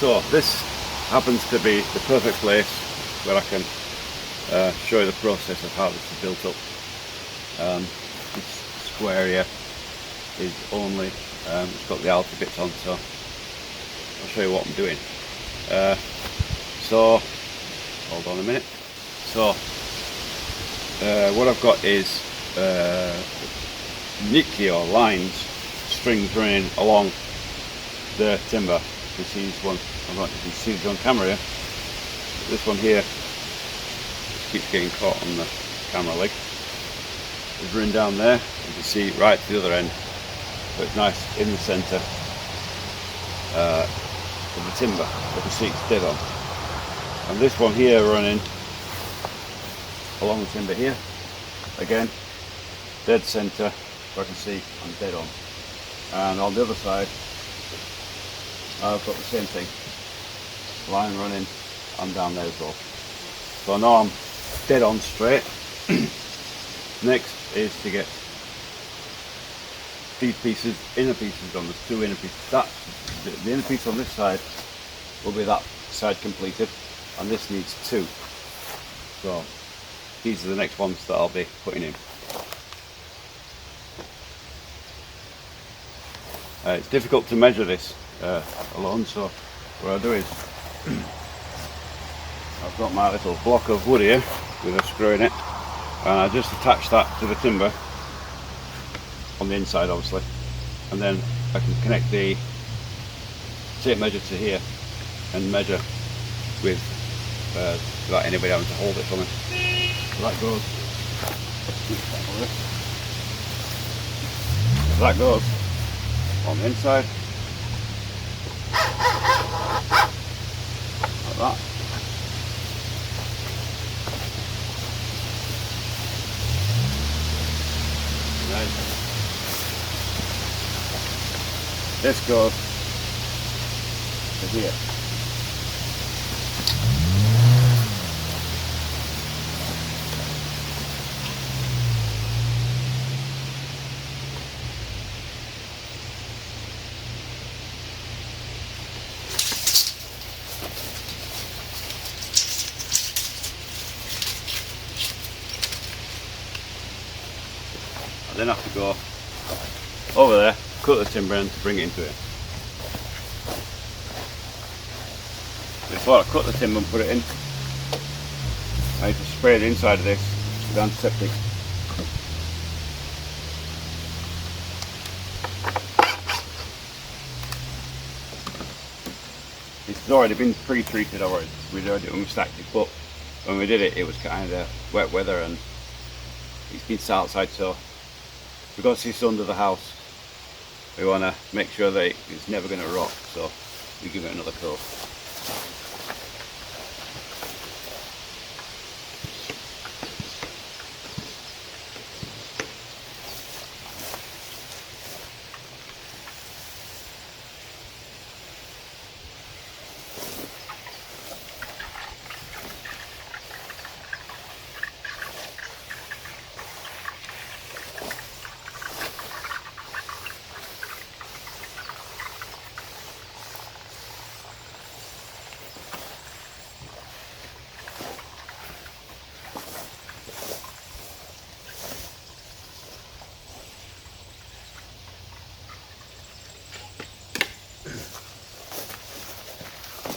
So this happens to be the perfect place where I can show you the process of how this is built up. This square here is only, it's got the outer bits on, so I'll show you what I'm doing. So, hold on a minute. So, what I've got is nicky or lines, strings running along the timber. You can see this one, I don't know if you can see this on camera here. This one here just keeps getting caught on the camera leg. It's running down there, you can see right to the other end, so it's nice in the centre of the timber, you can see it's dead on. And this one here running along the timber here, again, dead centre, so I can see I'm dead on. And on the other side, I've got the same thing, line running, I'm down there as well. So now I'm dead on straight. Next is to get these pieces, inner pieces on, there's two inner pieces. The inner piece on this side will be that side completed, and this needs two. So these are the next ones that I'll be putting in. It's difficult to measure this alone, so what I'll do is I've got my little block of wood here with a screw in it, and I just attach that to the timber on the inside obviously, and then I can connect the tape measure to here and measure with without anybody having to hold it for me. So that goes, that goes on the inside like that. And then this goes to here. I then have to go over there, cut the timber end to bring it into it. Before I cut the timber and put it in, I need to spray the inside of this with antiseptic. It's already been pre-treated already. We did it when we stacked it, but when we did it, it was kind of wet weather and it's been sat outside, so because it's under the house, we want to make sure that it's never going to rot, so we give it another coat.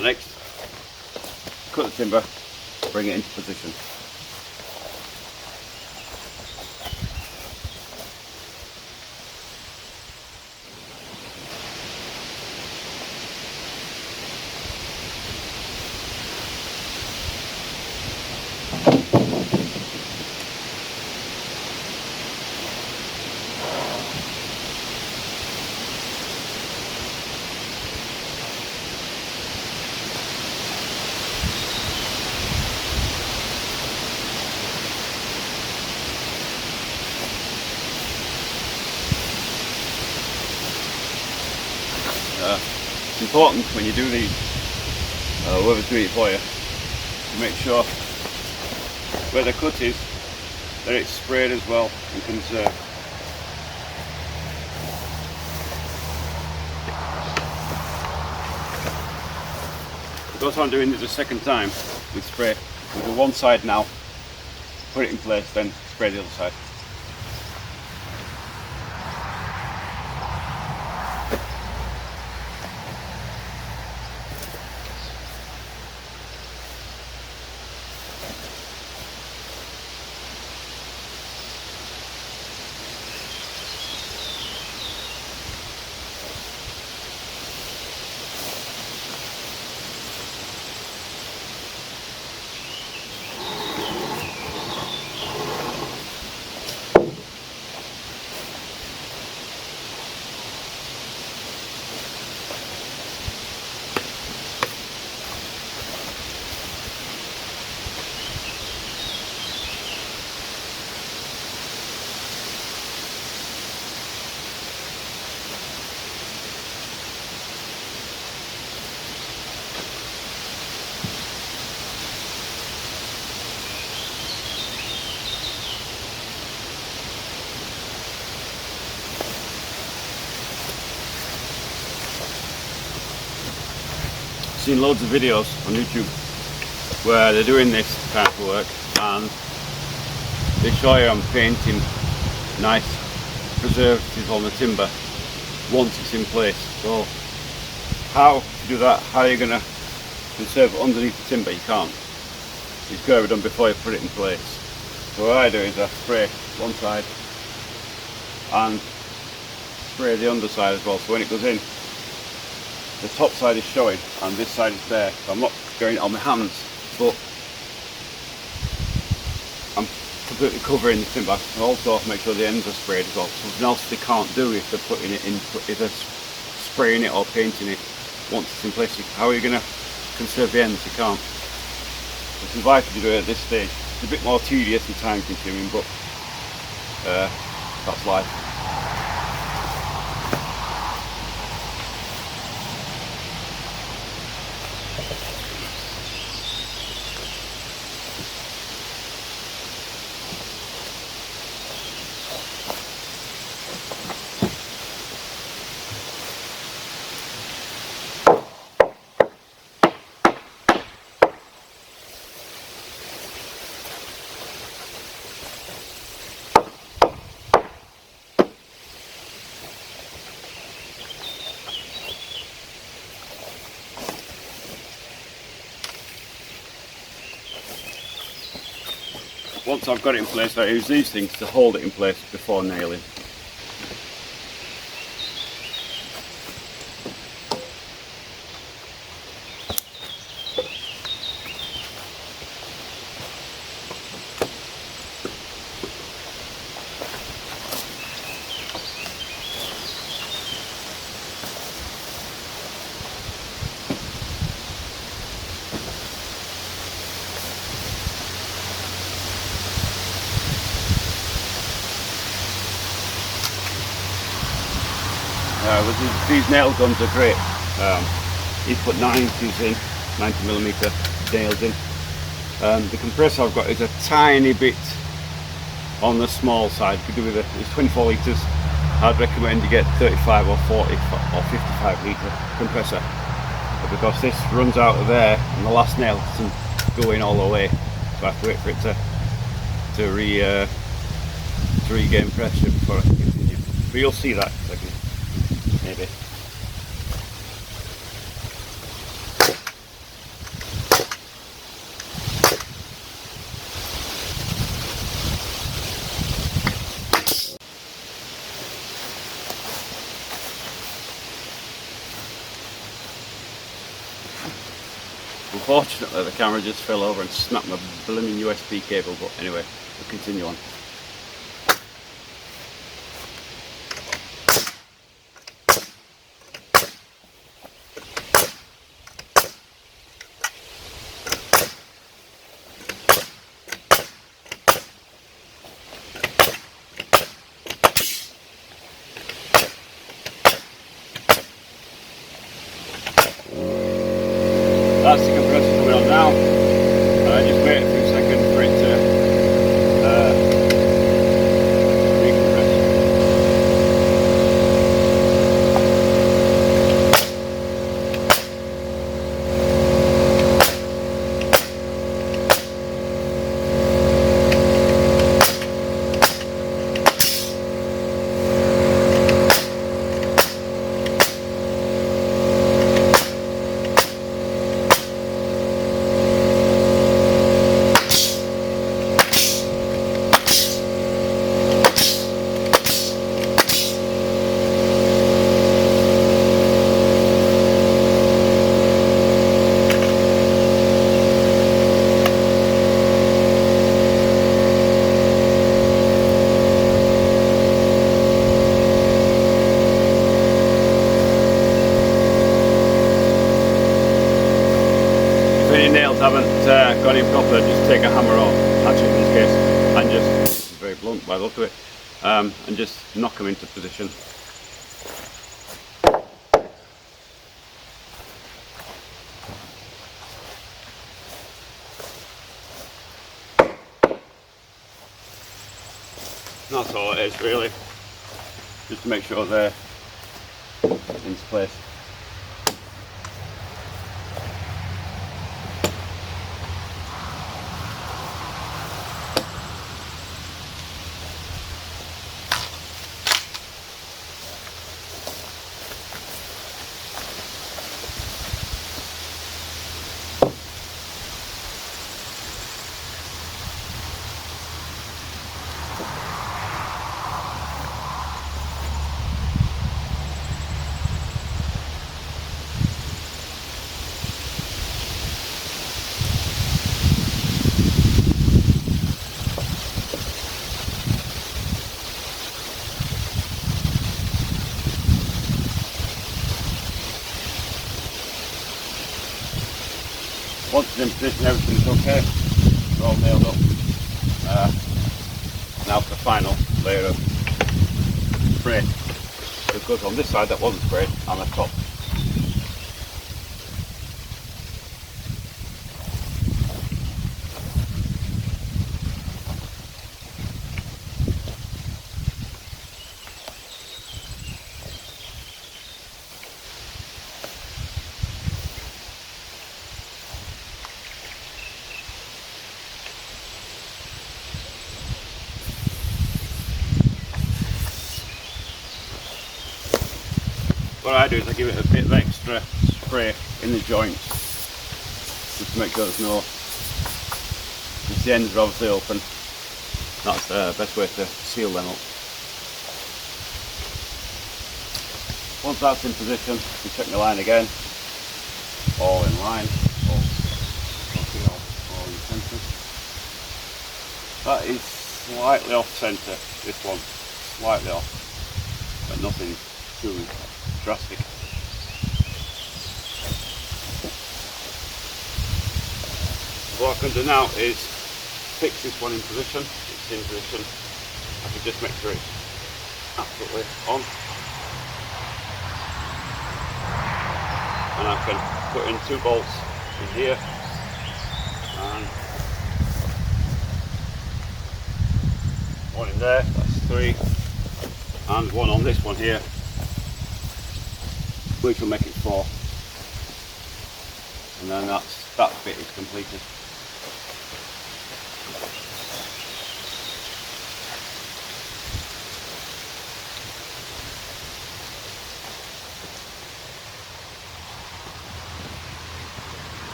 Next, cut the timber, bring it into position. It's important when you do these, whoever's doing it for you, to make sure where the cut is, that it's sprayed as well and conserved. Because I'm doing it the second time with spray, we do one side now, put it in place, then spray the other side. Seen loads of videos on YouTube where they're doing this kind of work, and they show you I'm painting nice preservative on the timber once it's in place. So how to do that? How are you going to conserve it underneath the timber? You can't. It's got to be done before you put it in place. So what I do is I spray one side and spray the underside as well, so when it goes in, the top side is showing and this side is there. So I'm not going on my hands, but I'm completely covering the timber. I also make sure the ends are sprayed as well. Something else they can't do if they're putting it in, if they're spraying it or painting it once it's in place. How are you going to conserve the ends? You can't. It's advice to do it at this stage. It's a bit more tedious and time consuming, but that's life. Once I've got it in place, I use these things to hold it in place before nailing. These nail guns are great. You put 90s in, 90mm nails in. The compressor I've got is a tiny bit on the small side. Could do with it's 24 litres. I'd recommend you get 35 or 40 or 55 litre compressor, because this runs out of air and the last nail doesn't go in all the way, so I have to wait for it to regain pressure before I can continue. But you'll see that in a second, maybe. Unfortunately the camera just fell over and snapped my blooming USB cable, but anyway, we'll continue on. That's the compressor coming on now, and I just wait a few seconds for it to recompress. on it properly, just take a hammer or hatchet in this case, and just, very blunt by the look of it, and just knock them into position. And that's all it is really, just to make sure they're into place. Once it's in position, everything's okay, it's all nailed up. Now for the final layer of spray. It goes on this side that wasn't sprayed, and the top. What I do is I give it a bit of extra spray in the joints, just to make sure there's no, because the ends are obviously open. That's the best way to seal them up. Once that's in position, you check the line again, all in line, all in centre. That is slightly off centre, this one, slightly off, but nothing too drastic. What I can do now is fix this one in position. It's in position. I can just make sure it's absolutely on, and I can put in 2 bolts in here and one in there, that's 3, and one on this one here, which will make it 4, and then that bit is completed.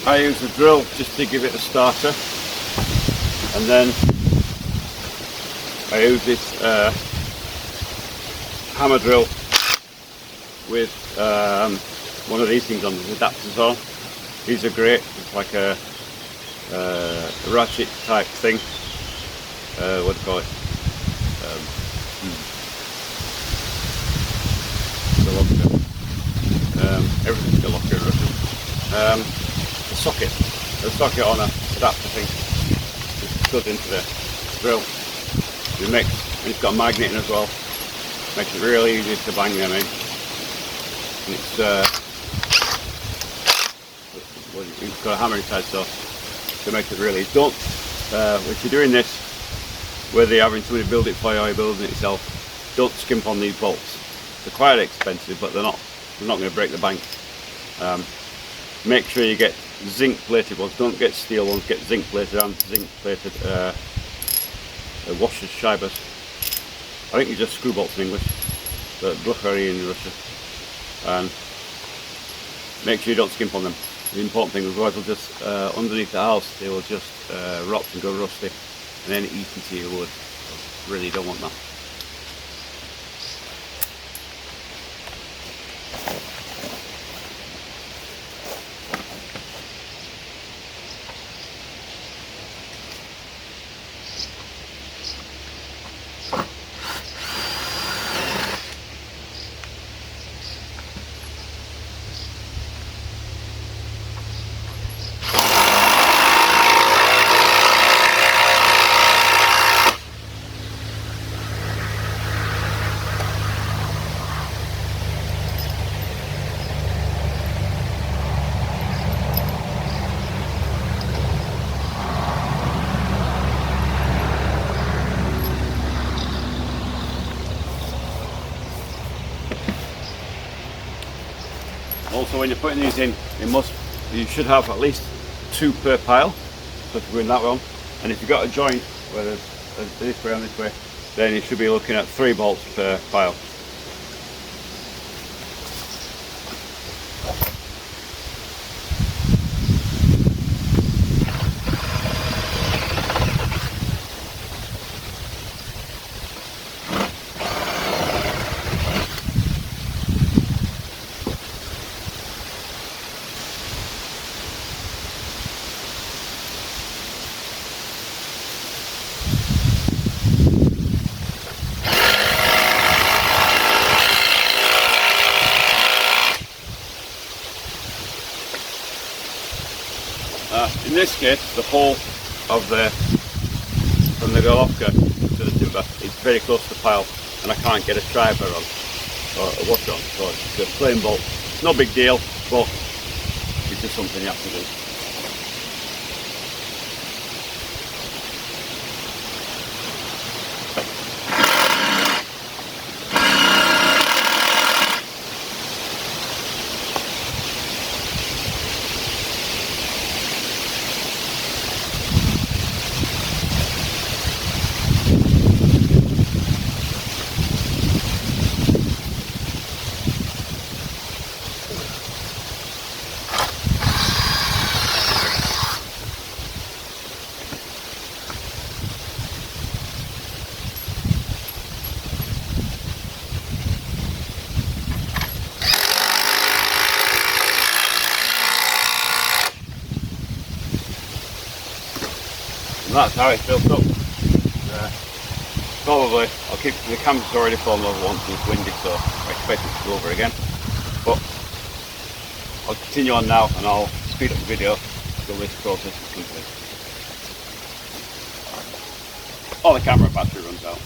I use a drill just to give it a starter, and then I use this hammer drill with one of these things on, the adapters on. These are great. It's like a ratchet type thing. What do you call it? The locker. Everything's a locker in Russian. The socket on a adapter thing just goes into the drill. And it's got a magnet in as well. Makes it really easy to bang them in. And it's well, you've got a hammer inside, so to make it really, don't, if you're doing this, whether you're having somebody build it for you or you're building it yourself, don't skimp on these bolts. They're quite expensive, but they're not going to break the bank. Make sure you get zinc plated ones, don't get steel ones, get zinc plated and zinc plated washers, shibers. I think you just screw bolts in English, but Bluchery in Russia. And make sure you don't skimp on them. The important thing is otherwise they'll just, underneath the house, they will just rot and go rusty, and then eat into your wood. So really don't want that. Also, when you're putting these in, you should have at least 2 per pile. So if you're going that one, and if you've got a joint where there's this way and this way, then you should be looking at 3 bolts per pile. In this case, the hole of from the Golovka to the timber is very close to the pile, and I can't get a shriver on or a washer on, so it's a plain bolt. No big deal, but it's just something you have to do. That's how it's built up. Probably, I'll keep the canvas already fallen over once and it's windy, so I expect it to go over again. But I'll continue on now and I'll speed up the video until this process is complete. Or the camera battery runs out.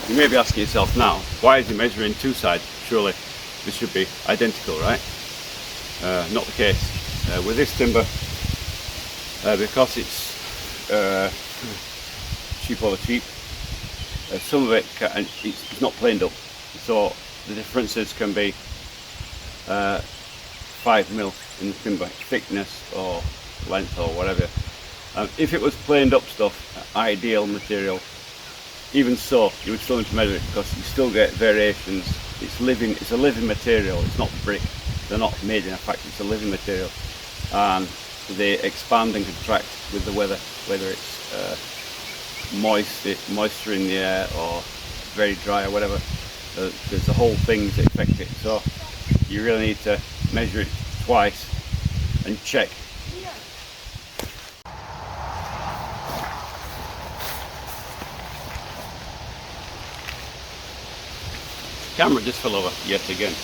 You may be asking yourself now, why is he measuring 2 sides? Surely this should be identical, right? Not the case. With this timber, because it's cheap over cheap, some of it it's not planed up, so the differences can be 5 mil in the timber thickness or length or whatever. If it was planed up stuff, ideal material, even so, you would still need to measure it because you still get variations. It's living. It's a living material. It's not brick. They're not made in a factory. It's a living material, and they expand and contract with the weather, whether it's moisture in the air or very dry or whatever. There's a whole thing that affects it. So you really need to measure it twice and check. Camera just fell over yet again.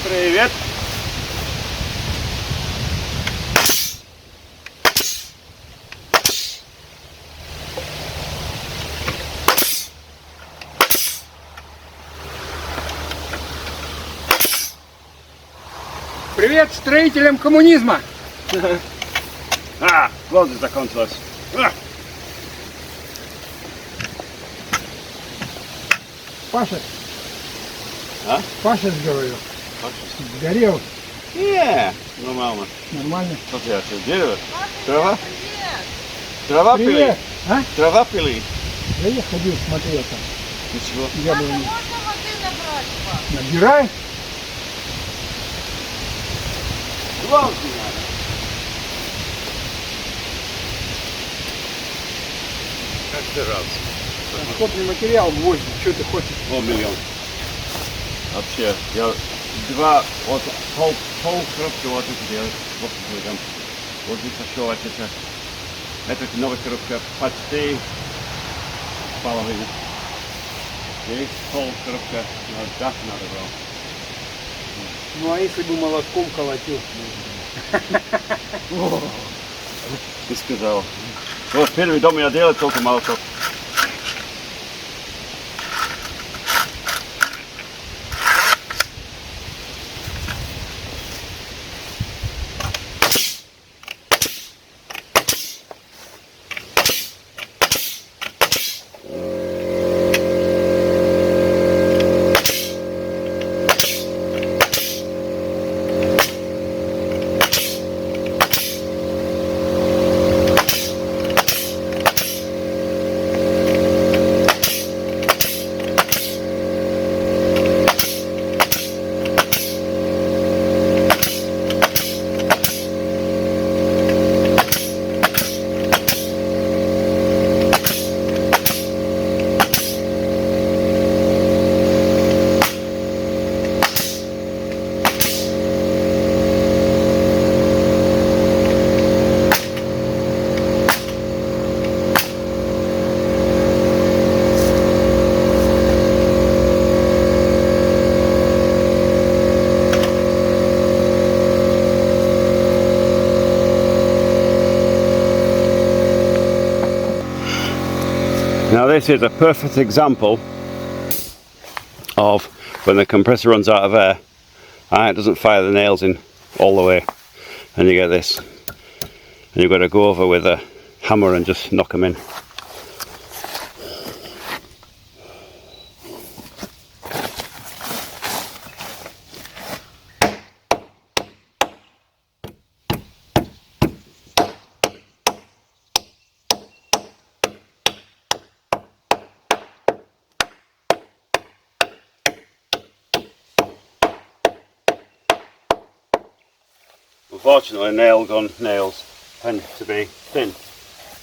Привет! Привет строителям коммунизма! Гвозди закончилось. Паша, А? Паша говорю, сгорел. Нормально. Нормально. Что это? Дерево? Трава? Трава пили? Привет! А? Трава пили? Да я ходил, смотрел там. Ничего. Яблони. Можно воды набрать, пап? Набирай. Гвозди надо. Каждый раз. Расходный материал гвозди, что ты хочешь? Миллион. Вообще, я два, вот пол коробки вот это делать. Вот это там. Logica šovačica. Eto ti nova krupka, почти половина. Здесь пол крупка, но так надо было. Ну а если бы молотком колотил? Ты сказал. Вот первый дом я делал только молоток. Now this is a perfect example of when the compressor runs out of air and it doesn't fire the nails in all the way, and you get this, and you've got to go over with a hammer and just knock them in. Unfortunately, nail gun nails tend to be thin,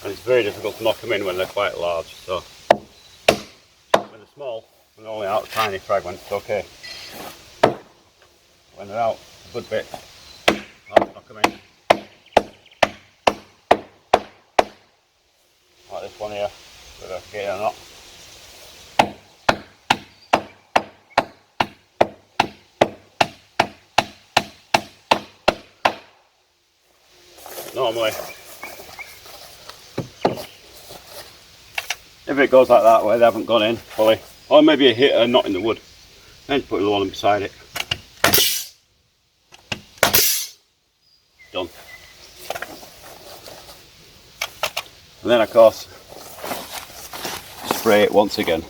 and it's very difficult to knock them in when they're quite large. So when they're small and only out tiny fragments, okay. When they're out a good bit, I'll knock them in. Like this one here, with a gator knot. Normally, if it goes like that where they haven't gone in fully, or maybe a hit a knot in the wood, then put the one beside it. Done. And then of course, spray it once again.